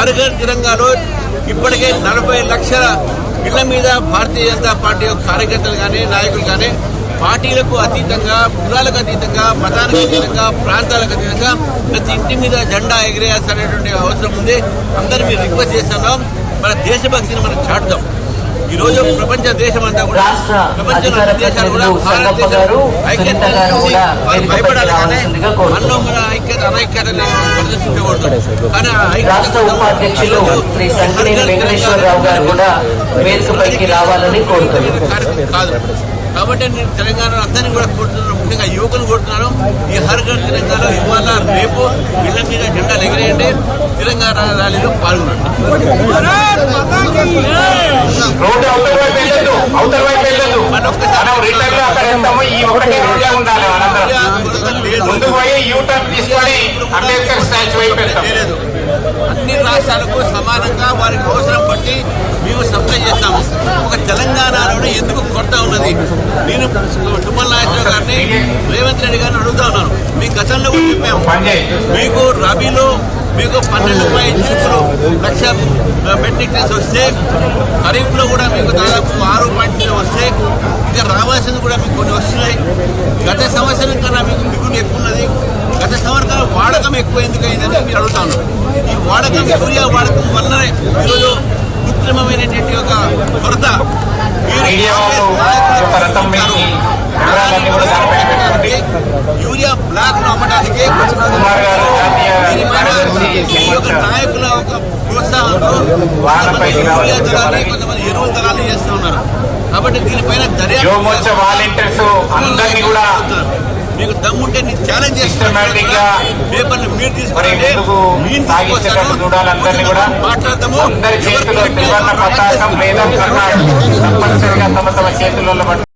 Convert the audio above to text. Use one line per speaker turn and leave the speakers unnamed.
హర్ ఘర్ తిరంగాలో ఇప్పటికే 40 లక్షల ఇళ్ల మీద భారతీయ జనతా పార్టీ కార్యకర్తలు కానీ నాయకులు కానీ పార్టీలకు అతీతంగా, కులాలకు అతీతంగా, మతానికి అతీతంగా, ప్రాంతాలకు అతీతంగా ప్రతి ఇంటి మీద జెండా ఎగిరేయాల్సినటువంటి అవసరం ఉంది. అందరూ మీరు రిక్వెస్ట్ చేస్తున్నాం, మన దేశభక్తిని మనం చాటుదాం. ఈ రోజు ప్రపంచ దేశం అంతా కూడా, ప్రపంచంలోని దేశాలు కూడా భారతదేశం ఐక్యత భయపడాలి, కానీ మనలో మన ఐక్యత అనైక్యతని ప్రదర్శించకూడదు. కానీ కాదు. కాబట్టి నేను తెలంగాణ అందరినీ కూడా కోరుతున్నాను, ముఖ్యంగా యువకులు కోరుతున్నాను, ఈ హర్ ఘర్ తెలంగాణ ఇవాళ రేపు ఇళ్ల మీద జెండాలు ఎగిరేయండి, తెలంగాణ ర్యాలీలో పాల్గొనండి. లేదు, అన్ని రాష్ట్రాలకు సమానంగా వారికి అవసరం బట్టి మేము సప్లై చేస్తాము. ఒక తెలంగాణలో ఎందుకు కొరత ఉన్నది? నేను తుమ్మల నాగేశ్వరరావు గారిని, రేవంత్ రెడ్డి గారిని అడుగుతా ఉన్నాను. మీ గతంలో కూడా చెప్పాము, మీకు రబీలో మీకు 12.6 లక్ష మెట్రిక్ టన్స్ వస్తే, ఖరీఫ్లో కూడా మీకు దాదాపు 6.0 వస్తే, ఇంకా రావాల్సింది కూడా మీకు కొన్ని వస్తున్నాయి. గత సంవత్సరం కన్నా మీకు దిగులు ఎక్కువ ఉన్నది. గత సంవత్సరం వాడకం ఎక్కువ ఎందుకు అయిందని మీరు అడుగుతా ఉన్నారు. ఈ వాడకం, యూరియా వాడకం వల్లనే ఈరోజు కృత్రిమమైనటువంటి ఒక కొరత. యూరియా బ్లాక్ ను అమ్మడానికి నాయకుల ఒక ప్రోత్సాహంతో యూరియా దళాలు, కొంతమంది ఎరువుల దళాలు చేస్తూ ఉన్నారు. కాబట్టి దీనిపైన దర్యాప్తు మీకు దమ్ముంటే నేను ఛాలెంజ్ చేస్తున్నాను. పేపర్లు మీరు తీసుకుంటే మాట్లాడతాము.